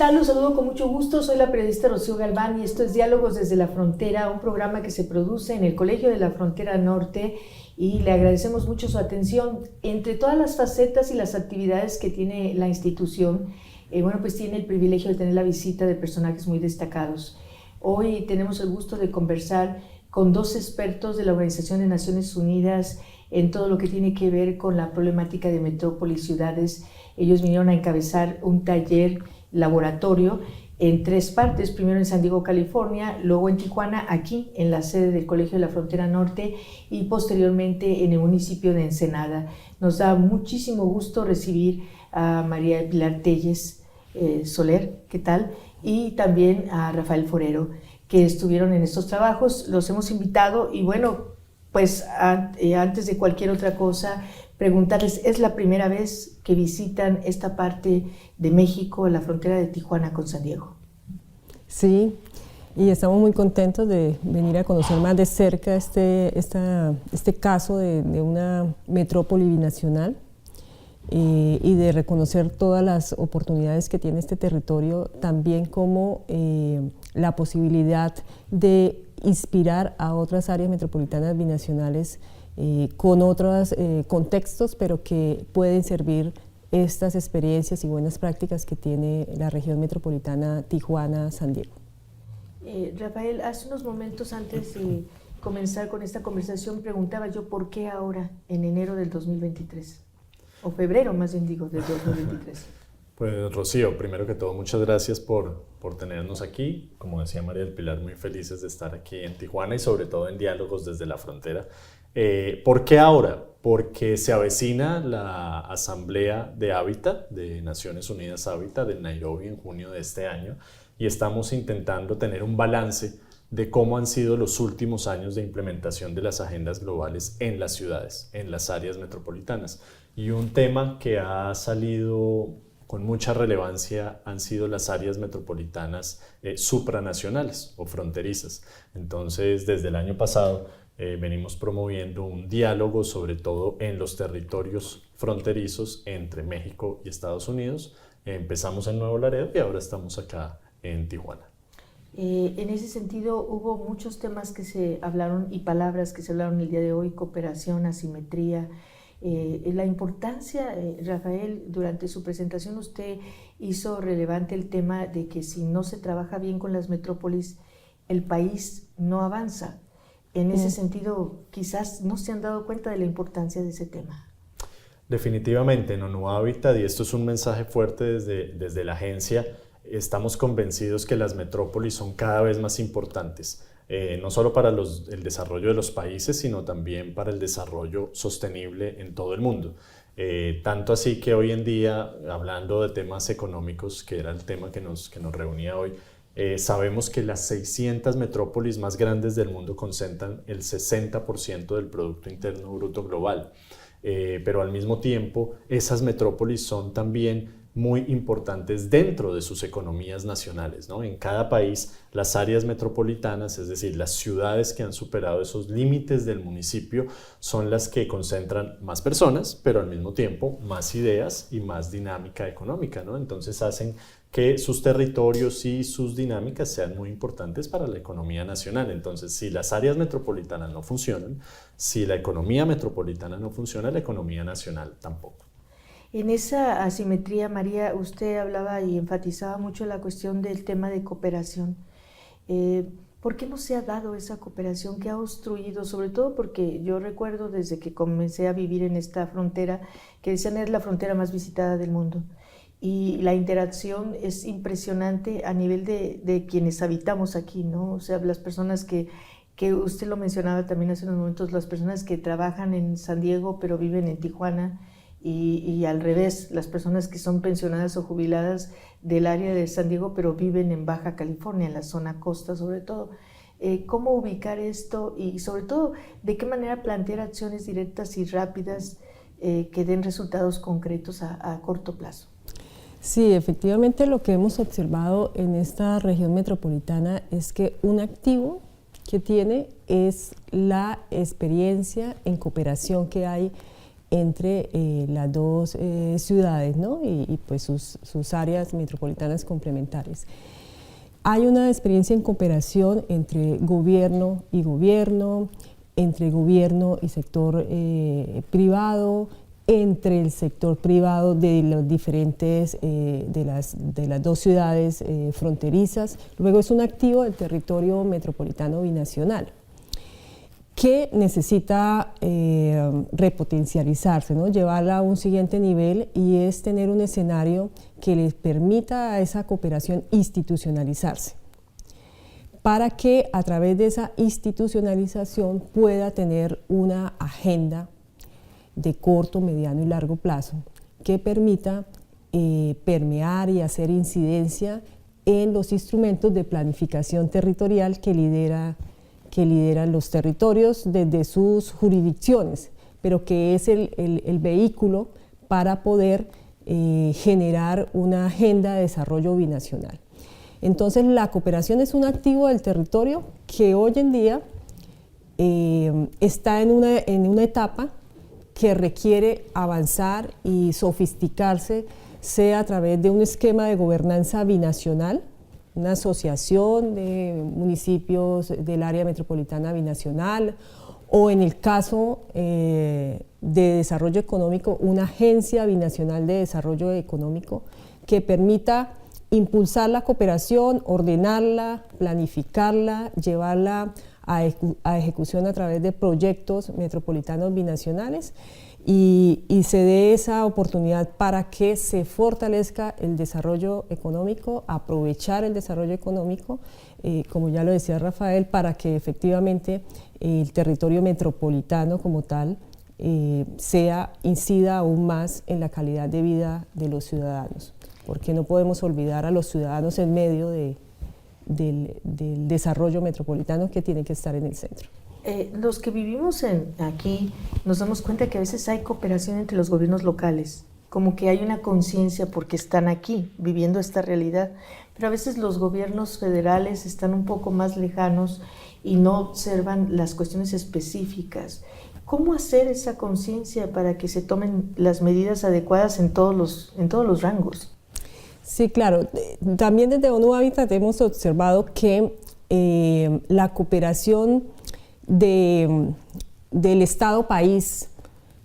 tal? Los saludo con mucho gusto. Soy la periodista Rocío Galván y esto es Diálogos desde la Frontera, un programa que se produce en el Colegio de la Frontera Norte, y le agradecemos mucho su atención. Entre todas las facetas y las actividades que tiene la institución, pues tiene el privilegio de tener la visita de personajes muy destacados. Hoy tenemos el gusto de conversar con dos expertos de la Organización de Naciones Unidas en todo lo que tiene que ver con la problemática de metrópolis, ciudades. Ellos vinieron a encabezar un taller laboratorio en 3 partes, primero en San Diego, California, luego en Tijuana, aquí en la sede del Colegio de la Frontera Norte, y posteriormente en el municipio de Ensenada. Nos da muchísimo gusto recibir a María del Pilar Telles Soler, ¿qué tal? Y también a Rafael Forero, que estuvieron en estos trabajos. Los hemos invitado y pues antes de cualquier otra cosa, preguntarles, ¿es la primera vez que visitan esta parte de México, la frontera de Tijuana con San Diego? Sí, y estamos muy contentos de venir a conocer más de cerca este caso de una metrópoli binacional y de reconocer todas las oportunidades que tiene este territorio, también como la posibilidad de inspirar a otras áreas metropolitanas binacionales con otros contextos, pero que pueden servir estas experiencias y buenas prácticas que tiene la región metropolitana Tijuana-San Diego. Rafael, hace unos momentos antes de comenzar con esta conversación preguntaba yo por qué ahora, en enero del 2023, o febrero más bien digo, del 2023. Pues Rocío, primero que todo, muchas gracias por tenernos aquí. Como decía María del Pilar, muy felices de estar aquí en Tijuana y sobre todo en Diálogos desde la Frontera. ¿Por qué ahora? Porque se avecina la Asamblea de Hábitat de Naciones Unidas Hábitat en Nairobi en junio de este año, y estamos intentando tener un balance de cómo han sido los últimos años de implementación de las agendas globales en las ciudades, en las áreas metropolitanas. Y un tema que ha salido con mucha relevancia han sido las áreas metropolitanas supranacionales o fronterizas. Entonces, desde el año pasado venimos promoviendo un diálogo, sobre todo en los territorios fronterizos entre México y Estados Unidos. Empezamos en Nuevo Laredo y ahora estamos acá en Tijuana. En ese sentido, hubo muchos temas que se hablaron y palabras que se hablaron el día de hoy: cooperación, asimetría. La importancia, Rafael, durante su presentación usted hizo relevante el tema de que si no se trabaja bien con las metrópolis, el país no avanza. En ese sentido, quizás no se han dado cuenta de la importancia de ese tema. Definitivamente, en ONU Habitat, y esto es un mensaje fuerte desde la agencia, estamos convencidos que las metrópolis son cada vez más importantes. No solo para el desarrollo de los países, sino también para el desarrollo sostenible en todo el mundo. Tanto así que hoy en día, hablando de temas económicos, que era el tema que nos reunía hoy, sabemos que las 600 metrópolis más grandes del mundo concentran el 60% del Producto Interno Bruto global. Pero al mismo tiempo, esas metrópolis son también muy importantes dentro de sus economías nacionales, ¿no? En cada país, las áreas metropolitanas, es decir, las ciudades que han superado esos límites del municipio, son las que concentran más personas, pero al mismo tiempo más ideas y más dinámica económica, ¿no? Entonces hacen que sus territorios y sus dinámicas sean muy importantes para la economía nacional. Entonces, si las áreas metropolitanas no funcionan, si la economía metropolitana no funciona, la economía nacional tampoco. En esa asimetría, María, usted hablaba y enfatizaba mucho la cuestión del tema de cooperación. ¿Por qué no se ha dado esa cooperación que ha obstruido? Sobre todo porque yo recuerdo desde que comencé a vivir en esta frontera, que decían es la frontera más visitada del mundo. Y la interacción es impresionante a nivel de quienes habitamos aquí, ¿no? O sea, las personas que usted lo mencionaba también hace unos momentos, las personas que trabajan en San Diego pero viven en Tijuana, y al revés, las personas que son pensionadas o jubiladas del área de San Diego pero viven en Baja California, en la zona costa sobre todo. ¿Cómo ubicar esto y sobre todo de qué manera plantear acciones directas y rápidas que den resultados concretos a corto plazo? Sí, efectivamente lo que hemos observado en esta región metropolitana es que un activo que tiene es la experiencia en cooperación que hay entre las dos ciudades, ¿no? y pues sus áreas metropolitanas complementarias. Hay una experiencia en cooperación entre gobierno y gobierno, entre gobierno y sector privado, entre el sector privado de los diferentes, de las dos ciudades fronterizas. Luego es un activo del territorio metropolitano binacional que necesita repotencializarse, ¿no? Llevarla a un siguiente nivel, y es tener un escenario que les permita a esa cooperación institucionalizarse, para que a través de esa institucionalización pueda tener una agenda de corto, mediano y largo plazo que permita permear y hacer incidencia en los instrumentos de planificación territorial que lideran los territorios desde sus jurisdicciones, pero que es el vehículo para poder generar una agenda de desarrollo binacional. Entonces, la cooperación es un activo del territorio que hoy en día está en una etapa que requiere avanzar y sofisticarse, sea a través de un esquema de gobernanza binacional, una asociación de municipios del área metropolitana binacional, o en el caso de desarrollo económico, una agencia binacional de desarrollo económico que permita impulsar la cooperación, ordenarla, planificarla, llevarla a ejecución a través de proyectos metropolitanos binacionales, y se dé esa oportunidad para que se fortalezca el desarrollo económico, aprovechar el desarrollo económico, como ya lo decía Rafael, para que efectivamente el territorio metropolitano como tal incida aún más en la calidad de vida de los ciudadanos, porque no podemos olvidar a los ciudadanos en medio del desarrollo metropolitano, que tiene que estar en el centro. Los que vivimos aquí nos damos cuenta que a veces hay cooperación entre los gobiernos locales, como que hay una conciencia porque están aquí viviendo esta realidad, pero a veces los gobiernos federales están un poco más lejanos y no observan las cuestiones específicas. ¿Cómo hacer esa conciencia para que se tomen las medidas adecuadas en todos los rangos? Sí, claro. También desde ONU Habitat hemos observado que la cooperación del Estado-país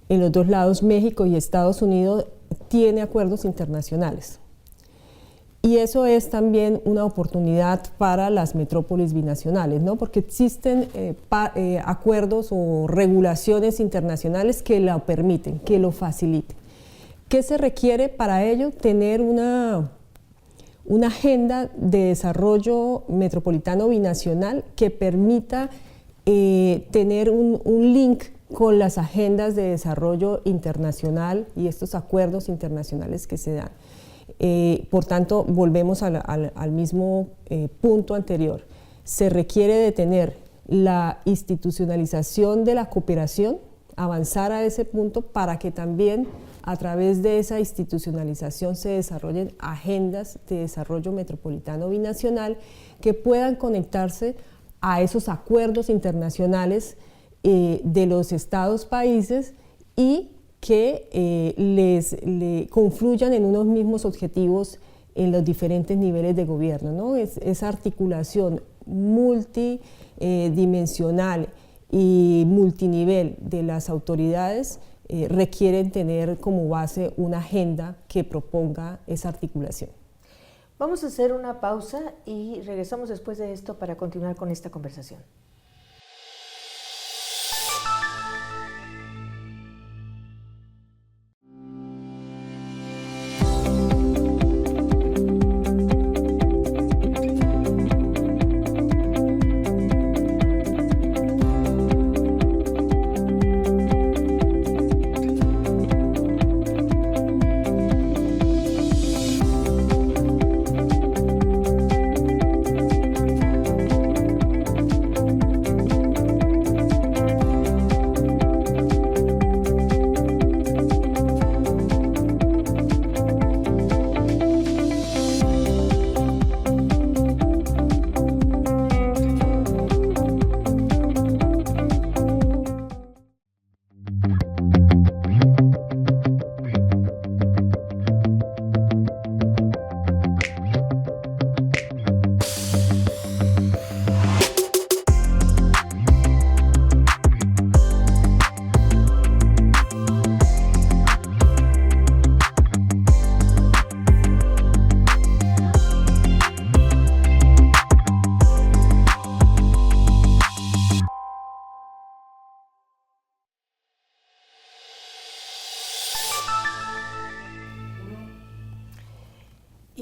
en los dos lados, México y Estados Unidos, tiene acuerdos internacionales. Y eso es también una oportunidad para las metrópolis binacionales, ¿no? Porque existen acuerdos o regulaciones internacionales que lo permiten, que lo faciliten. ¿Qué se requiere para ello? Tener una agenda de desarrollo metropolitano binacional que permita tener un link con las agendas de desarrollo internacional y estos acuerdos internacionales que se dan. Por tanto, volvemos al mismo punto anterior. Se requiere de tener la institucionalización de la cooperación, avanzar a ese punto para que también a través de esa institucionalización se desarrollen agendas de desarrollo metropolitano binacional que puedan conectarse a esos acuerdos internacionales de los estados países y que le confluyan en unos mismos objetivos en los diferentes niveles de gobierno, ¿no? Esa articulación multidimensional y multinivel de las autoridades requieren tener como base una agenda que proponga esa articulación. Vamos a hacer una pausa y regresamos después de esto para continuar con esta conversación.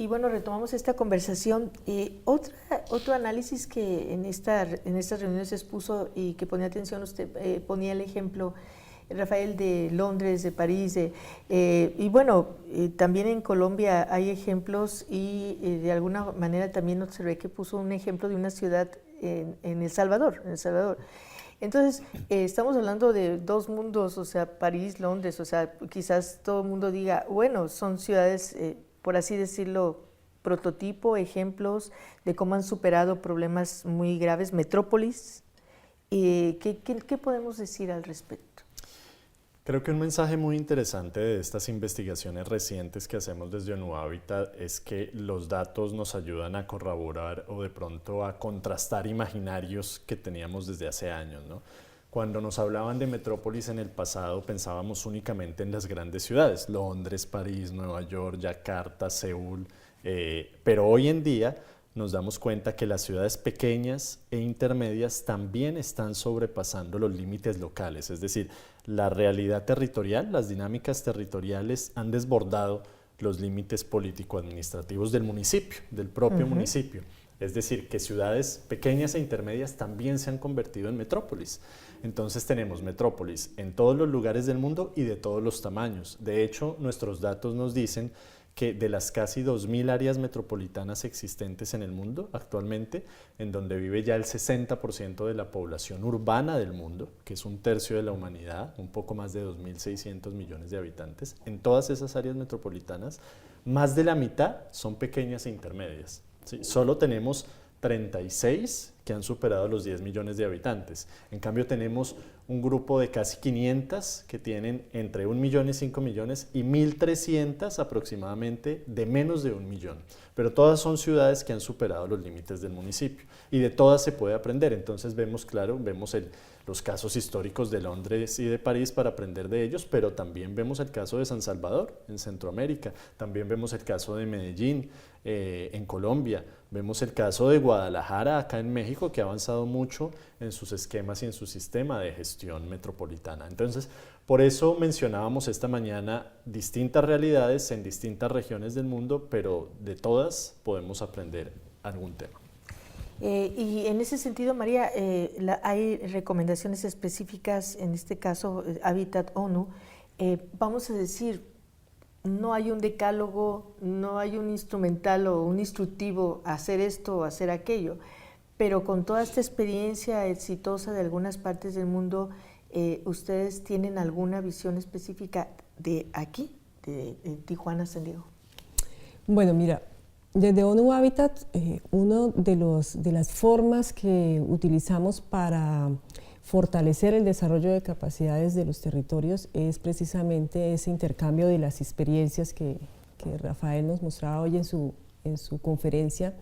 y bueno, retomamos esta conversación. Otro análisis que en estas reuniones se expuso y que ponía atención, usted ponía el ejemplo, Rafael, de Londres, de París, y bueno, también en Colombia hay ejemplos y de alguna manera también observé que puso un ejemplo de una ciudad en El Salvador, Entonces, estamos hablando de dos mundos, o sea, París, Londres, o sea, quizás todo el mundo diga, bueno, son ciudades, por así decirlo, prototipo, ejemplos de cómo han superado problemas muy graves, metrópolis. ¿Qué podemos decir al respecto? Creo que un mensaje muy interesante de estas investigaciones recientes que hacemos desde ONU Habitat es que los datos nos ayudan a corroborar o de pronto a contrastar imaginarios que teníamos desde hace años, ¿no? Cuando nos hablaban de metrópolis en el pasado pensábamos únicamente en las grandes ciudades, Londres, París, Nueva York, Yakarta, Seúl, pero hoy en día nos damos cuenta que las ciudades pequeñas e intermedias también están sobrepasando los límites locales, es decir, la realidad territorial, las dinámicas territoriales han desbordado los límites político-administrativos del municipio, del propio municipio. Es decir, que ciudades pequeñas e intermedias también se han convertido en metrópolis. Entonces tenemos metrópolis en todos los lugares del mundo y de todos los tamaños. De hecho, nuestros datos nos dicen que de las casi 2.000 áreas metropolitanas existentes en el mundo actualmente, en donde vive ya el 60% de la población urbana del mundo, que es un tercio de la humanidad, un poco más de 2.600 millones de habitantes, en todas esas áreas metropolitanas, más de la mitad son pequeñas e intermedias. ¿Sí? Solo tenemos 36 que han superado los 10 millones de habitantes. En cambio tenemos un grupo de casi 500 que tienen entre 1 millón y 5 millones y 1.300 aproximadamente de menos de 1 millón. Pero todas son ciudades que han superado los límites del municipio y de todas se puede aprender. Entonces vemos, claro, los casos históricos de Londres y de París para aprender de ellos, pero también vemos el caso de San Salvador en Centroamérica, también vemos el caso de Medellín en Colombia, vemos el caso de Guadalajara acá en México, que ha avanzado mucho en sus esquemas y en su sistema de gestión metropolitana. Entonces, por eso mencionábamos esta mañana distintas realidades en distintas regiones del mundo, pero de todas podemos aprender algún tema. Y en ese sentido, María, hay recomendaciones específicas, en este caso Habitat ONU, vamos a decir, no hay un decálogo, no hay un instrumental o un instructivo a hacer esto o hacer aquello, pero con toda esta experiencia exitosa de algunas partes del mundo, ¿ustedes tienen alguna visión específica de aquí, de Tijuana, San Diego? Bueno, mira, desde ONU Habitat, una de las formas que utilizamos para fortalecer el desarrollo de capacidades de los territorios es precisamente ese intercambio de las experiencias que Rafael nos mostraba hoy en su conferencia,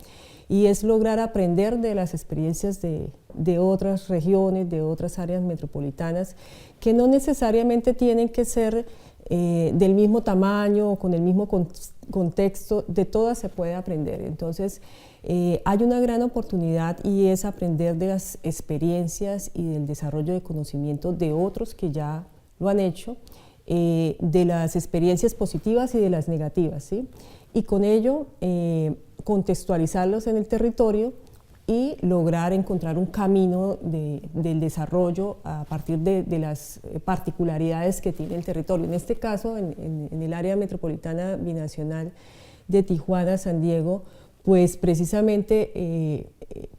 y es lograr aprender de las experiencias de otras regiones, de otras áreas metropolitanas, que no necesariamente tienen que ser del mismo tamaño o con el mismo contexto, de todas se puede aprender. Entonces, hay una gran oportunidad y es aprender de las experiencias y del desarrollo de conocimiento de otros que ya lo han hecho, de las experiencias positivas y de las negativas, ¿sí? Y con ello contextualizarlos en el territorio y lograr encontrar un camino del desarrollo a partir de las particularidades que tiene el territorio. En este caso, en el área metropolitana binacional de Tijuana, San Diego, pues precisamente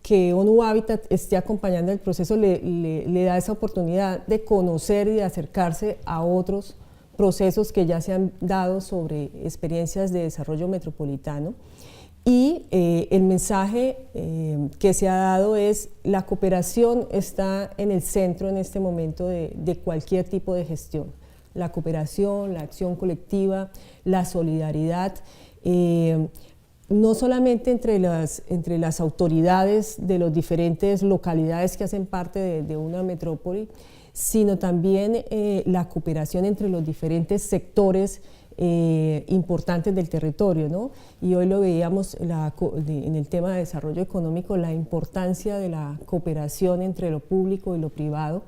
que ONU Habitat esté acompañando el proceso le da esa oportunidad de conocer y de acercarse a otros procesos que ya se han dado sobre experiencias de desarrollo metropolitano. Y el mensaje que se ha dado es: la cooperación está en el centro en este momento de cualquier tipo de gestión. La cooperación, la acción colectiva, la solidaridad, no solamente entre las autoridades de las diferentes localidades que hacen parte de una metrópoli, sino también la cooperación entre los diferentes sectores importantes del territorio, ¿no? Y hoy lo veíamos en el tema de desarrollo económico, la importancia de la cooperación entre lo público y lo privado,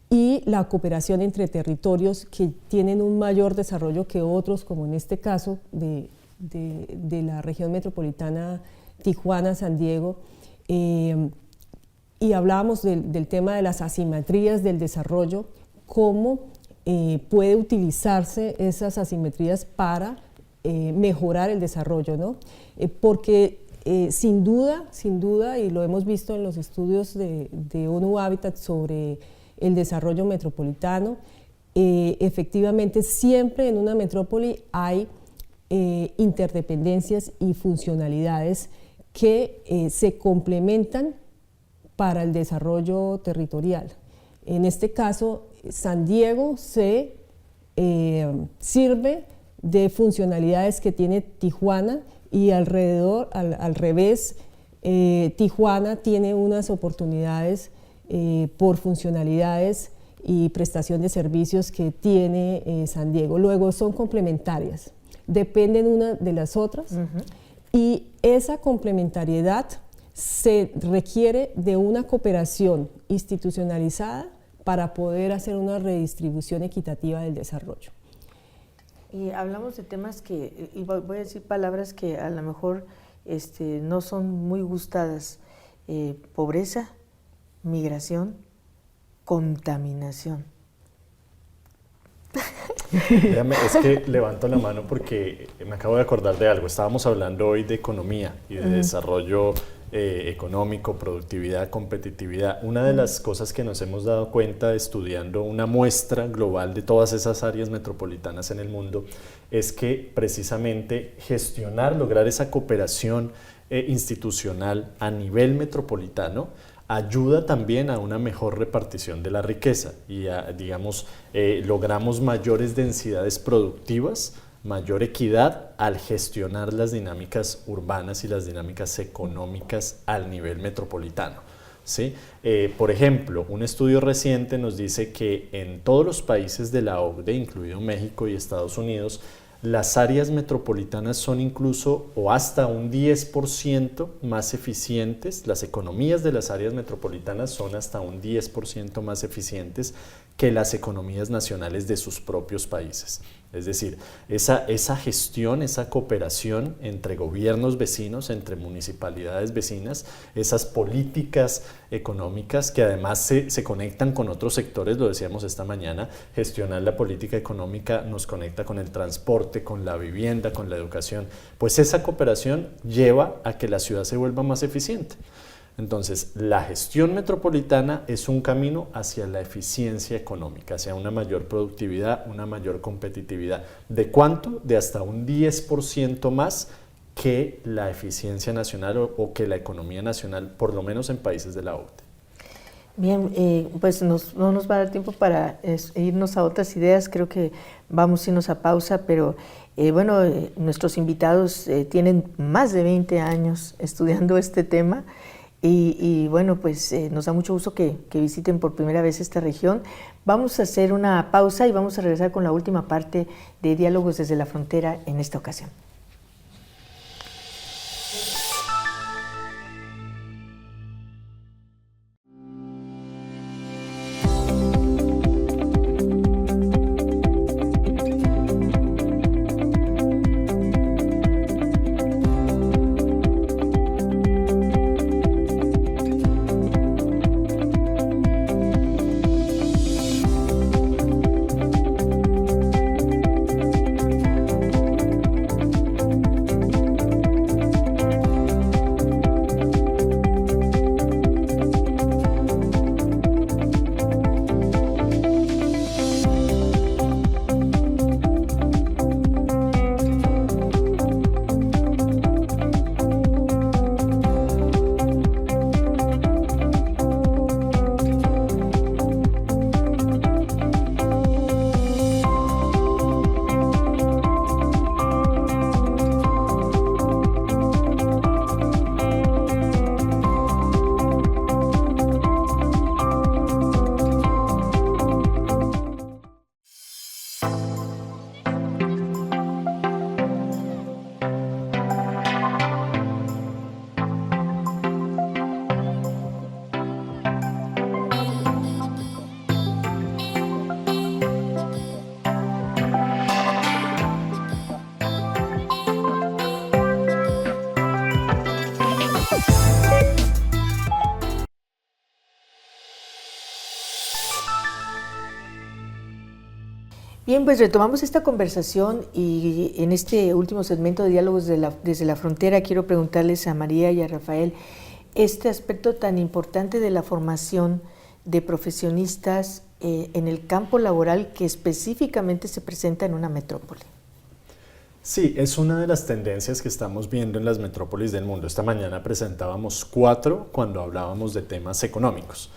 y la cooperación entre territorios que tienen un mayor desarrollo que otros, como en este caso de de la región metropolitana Tijuana-San Diego, y hablábamos del tema de las asimetrías del desarrollo, cómo puede utilizarse esas asimetrías para mejorar el desarrollo, ¿no? Porque sin duda, y lo hemos visto en los estudios de ONU Habitat sobre el desarrollo metropolitano, efectivamente siempre en una metrópoli hay interdependencias y funcionalidades que se complementan para el desarrollo territorial. En este caso, San Diego se sirve de funcionalidades que tiene Tijuana, y alrededor, al revés, Tijuana tiene unas oportunidades por funcionalidades y prestación de servicios que tiene San Diego. Luego son complementarias, dependen una de las otras, y esa complementariedad se requiere de una cooperación institucionalizada para poder hacer una redistribución equitativa del desarrollo. Y hablamos de temas que, y voy a decir palabras que a lo mejor no son muy gustadas: pobreza, migración, contaminación. Déjame, es que levanto la mano porque me acabo de acordar de algo. Estábamos hablando hoy de economía y de desarrollo económico, productividad, competitividad. Una de las cosas que nos hemos dado cuenta estudiando una muestra global de todas esas áreas metropolitanas en el mundo es que precisamente lograr esa cooperación institucional a nivel metropolitano ayuda también a una mejor repartición de la riqueza y logramos mayores densidades productivas, mayor equidad al gestionar las dinámicas urbanas y las dinámicas económicas al nivel metropolitano, ¿sí? Por ejemplo, un estudio reciente nos dice que en todos los países de la OCDE, incluido México y Estados Unidos, las áreas metropolitanas son incluso o hasta un 10% más eficientes, las economías de las áreas metropolitanas son hasta un 10% más eficientes que las economías nacionales de sus propios países. Es decir, esa gestión, esa cooperación entre gobiernos vecinos, entre municipalidades vecinas, esas políticas económicas que además se conectan con otros sectores, lo decíamos esta mañana, gestionar la política económica nos conecta con el transporte, con la vivienda, con la educación, pues esa cooperación lleva a que la ciudad se vuelva más eficiente. Entonces, la gestión metropolitana es un camino hacia la eficiencia económica, hacia una mayor productividad, una mayor competitividad. ¿De cuánto? De hasta un 10% más que la eficiencia nacional o que la economía nacional, por lo menos en países de la OCDE. Bien, pues no nos va a dar tiempo para irnos a otras ideas, creo que vamos a irnos a pausa, pero nuestros invitados tienen más de 20 años estudiando este tema. Y nos da mucho gusto que visiten por primera vez esta región. Vamos a hacer una pausa y vamos a regresar con la última parte de Diálogos desde la Frontera en esta ocasión. Bien, pues retomamos esta conversación y en este último segmento de Diálogos desde la Frontera quiero preguntarles a María y a Rafael este aspecto tan importante de la formación de profesionistas en el campo laboral que específicamente se presenta en una metrópoli. Sí, es una de las tendencias que estamos viendo en las metrópolis del mundo. Esta mañana presentábamos 4 cuando hablábamos de temas económicos.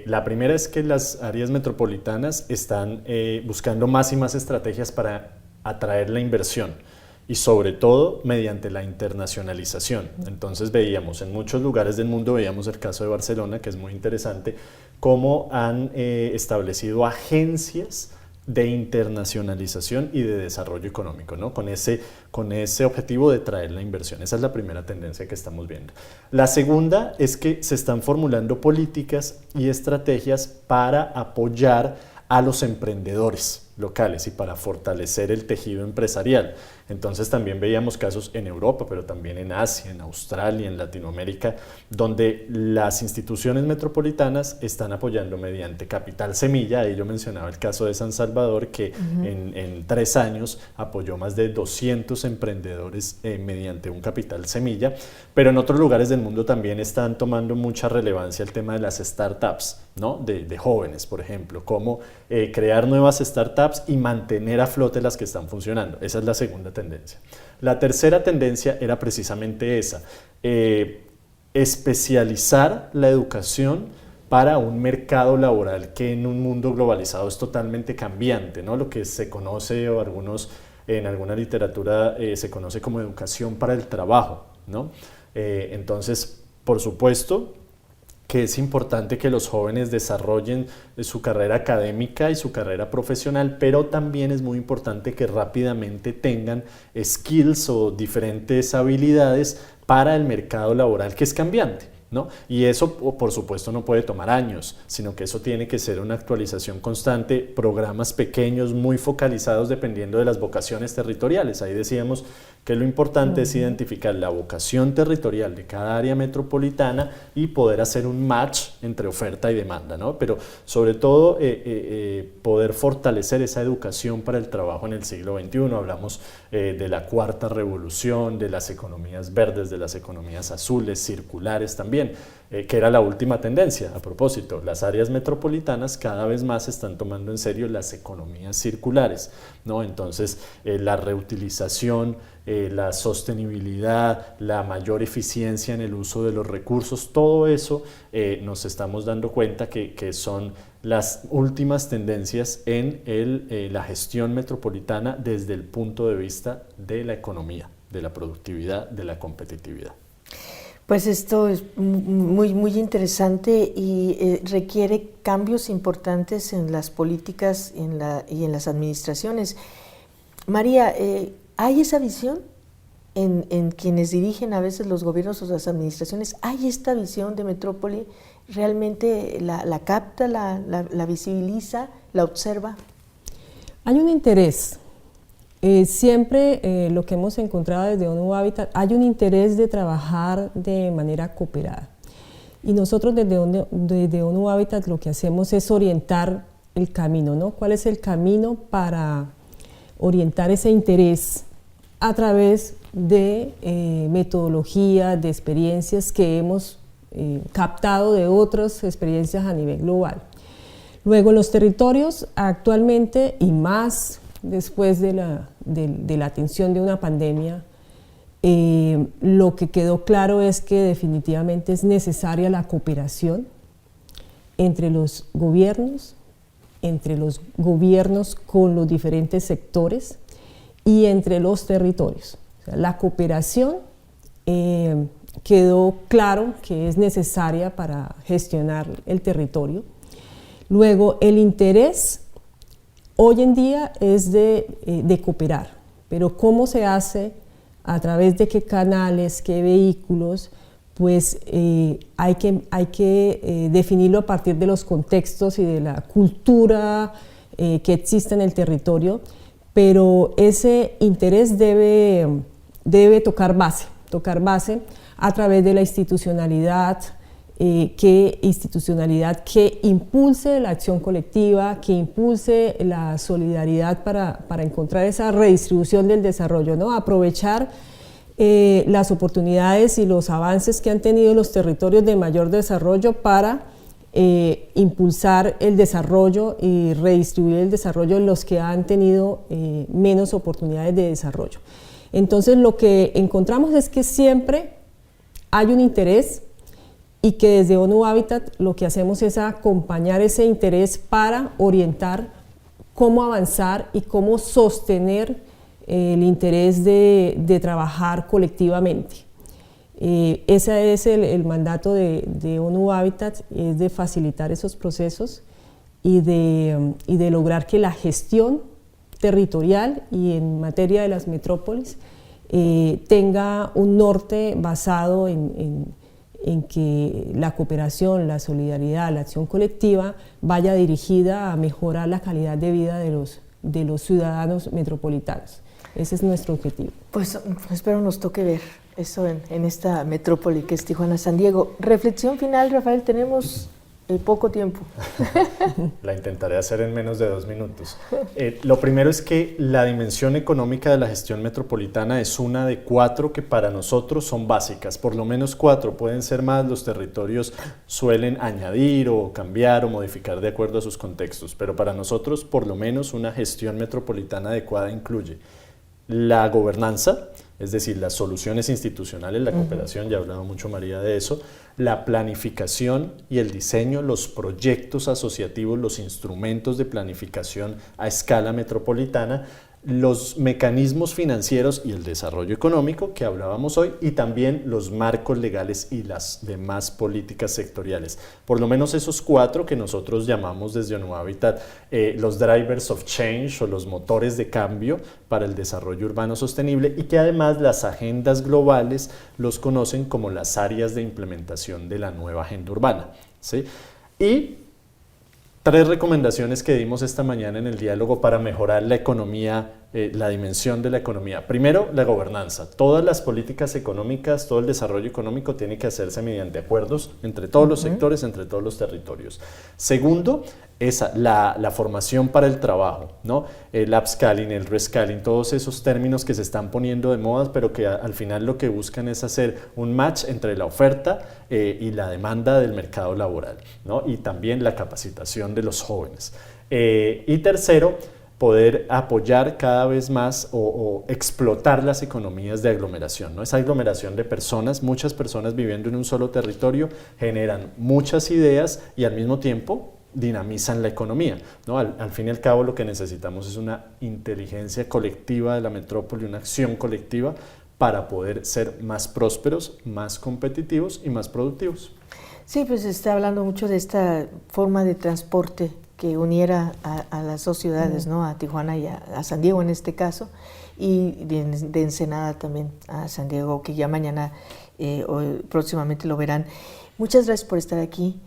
La primera es que las áreas metropolitanas están buscando más y más estrategias para atraer la inversión y sobre todo mediante la internacionalización. Entonces veíamos en muchos lugares del mundo, veíamos el caso de Barcelona, que es muy interesante, cómo han establecido agencias de internacionalización y de desarrollo económico, ¿no? Con ese objetivo de traer la inversión. Esa es la primera tendencia que estamos viendo. La segunda es que se están formulando políticas y estrategias para apoyar a los emprendedores locales y para fortalecer el tejido empresarial. Entonces también veíamos casos en Europa, pero también en Asia, en Australia, en Latinoamérica, donde las instituciones metropolitanas están apoyando mediante capital semilla. Ahí yo mencionaba el caso de San Salvador, que en 3 años apoyó más de 200 emprendedores mediante un capital semilla, pero en otros lugares del mundo también están tomando mucha relevancia el tema de las startups, ¿no? de jóvenes, por ejemplo, cómo crear nuevas startups y mantener a flote las que están funcionando. Esa es la segunda tendencia. La tercera tendencia era precisamente esa, especializar la educación para un mercado laboral que en un mundo globalizado es totalmente cambiante, ¿no? Lo que se conoce, o en alguna literatura se conoce como educación para el trabajo, ¿no? Entonces, por supuesto, que es importante que los jóvenes desarrollen su carrera académica y su carrera profesional, pero también es muy importante que rápidamente tengan skills o diferentes habilidades para el mercado laboral que es cambiante, ¿no? Y eso, por supuesto, no puede tomar años, sino que eso tiene que ser una actualización constante, programas pequeños, muy focalizados dependiendo de las vocaciones territoriales. Ahí decíamos que lo importante es identificar la vocación territorial de cada área metropolitana y poder hacer un match entre oferta y demanda, ¿no? Pero sobre todo poder fortalecer esa educación para el trabajo en el siglo XXI. Hablamos de la cuarta revolución, de las economías verdes, de las economías azules, circulares también, que era la última tendencia. A propósito, las áreas metropolitanas cada vez más están tomando en serio las economías circulares, ¿no? Entonces, la reutilización, la sostenibilidad, la mayor eficiencia en el uso de los recursos, todo eso nos estamos dando cuenta que son las últimas tendencias en la gestión metropolitana desde el punto de vista de la economía, de la productividad, de la competitividad. Pues esto es muy, muy interesante y requiere cambios importantes en las políticas y en las administraciones. María, ¿hay esa visión en quienes dirigen a veces los gobiernos o las administraciones? ¿Hay esta visión de metrópoli? ¿Realmente la capta, la visibiliza, la observa? Hay un interés. Siempre lo que hemos encontrado desde ONU Habitat, hay un interés de trabajar de manera cooperada. Y nosotros desde ONU Habitat lo que hacemos es orientar el camino, ¿no? ¿Cuál es el camino para orientar ese interés a través de metodología, de experiencias que hemos captado de otras experiencias a nivel global? Luego, los territorios actualmente, y más después de la atención de una pandemia, lo que quedó claro es que definitivamente es necesaria la cooperación entre los gobiernos con los diferentes sectores y entre los territorios. O sea, la cooperación quedó claro que es necesaria para gestionar el territorio. Luego, el interés hoy en día es de cooperar, pero ¿cómo se hace? ¿A través de qué canales, qué vehículos? Pues hay que definirlo a partir de los contextos y de la cultura que existe en el territorio, pero ese interés debe tocar base a través de la institucionalidad, que institucionalidad que impulse la acción colectiva, que impulse la solidaridad para encontrar esa redistribución del desarrollo, ¿no? Aprovechar las oportunidades y los avances que han tenido los territorios de mayor desarrollo para impulsar el desarrollo y redistribuir el desarrollo en los que han tenido menos oportunidades de desarrollo. Entonces lo que encontramos es que siempre hay un interés y que desde ONU Habitat lo que hacemos es acompañar ese interés para orientar cómo avanzar y cómo sostener el interés de trabajar colectivamente. Ese es el mandato de ONU Habitat, es de facilitar esos procesos y de lograr que la gestión territorial y en materia de las metrópolis tenga un norte basado en que la cooperación, la solidaridad, la acción colectiva vaya dirigida a mejorar la calidad de vida de los ciudadanos metropolitanos. Ese es nuestro objetivo. Pues espero nos toque ver eso en esta metrópoli que es Tijuana, San Diego. Reflexión final, Rafael, tenemos poco tiempo. La intentaré hacer en menos de 2 minutos. Lo primero es que la dimensión económica de la gestión metropolitana es una de 4 que para nosotros son básicas, por lo menos 4, pueden ser más, los territorios suelen añadir o cambiar o modificar de acuerdo a sus contextos, pero para nosotros por lo menos una gestión metropolitana adecuada incluye la gobernanza, es decir, las soluciones institucionales, la cooperación, ya hablaba mucho María de eso, la planificación y el diseño, los proyectos asociativos, los instrumentos de planificación a escala metropolitana, los mecanismos financieros y el desarrollo económico que hablábamos hoy y también los marcos legales y las demás políticas sectoriales. Por lo menos esos 4 que nosotros llamamos desde ONU Habitat los drivers of change o los motores de cambio para el desarrollo urbano sostenible y que además las agendas globales los conocen como las áreas de implementación de la nueva agenda urbana, ¿sí? Y 3 recomendaciones que dimos esta mañana en el diálogo para mejorar la economía, la dimensión de la economía. Primero, la gobernanza. Todas las políticas económicas, todo el desarrollo económico tiene que hacerse mediante acuerdos entre todos los sectores, entre todos los territorios. Segundo, la formación para el trabajo, ¿no? El upscaling, el rescaling, todos esos términos que se están poniendo de moda, pero que al final lo que buscan es hacer un match entre la oferta y la demanda del mercado laboral, ¿no? Y también la capacitación de los jóvenes. Y tercero, poder apoyar cada vez más o explotar las economías de aglomeración, ¿no? Esa aglomeración de personas, muchas personas viviendo en un solo territorio, generan muchas ideas y al mismo tiempo dinamizan la economía, ¿no? Al fin y al cabo lo que necesitamos es una inteligencia colectiva de la metrópoli, una acción colectiva para poder ser más prósperos, más competitivos y más productivos. Sí, pues se está hablando mucho de esta forma de transporte que uniera a las 2 ciudades, ¿no? A Tijuana y a San Diego en este caso, y de Ensenada también a San Diego, que ya mañana o próximamente lo verán. Muchas gracias por estar aquí.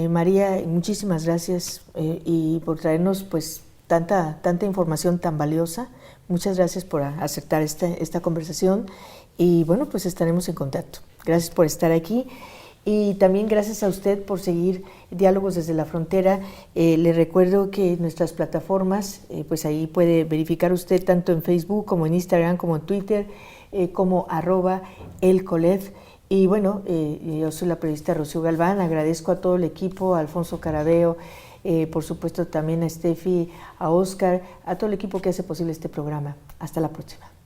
María, muchísimas gracias y por traernos pues tanta información tan valiosa. Muchas gracias por aceptar esta conversación y bueno, pues estaremos en contacto. Gracias por estar aquí y también gracias a usted por seguir Diálogos desde la Frontera. Le recuerdo que nuestras plataformas, pues ahí puede verificar usted tanto en Facebook como en Instagram, como en Twitter, como @elcolef. Y bueno, yo soy la periodista Rocío Galván, agradezco a todo el equipo, a Alfonso Carabeo, por supuesto también a Steffi, a Oscar, a todo el equipo que hace posible este programa. Hasta la próxima.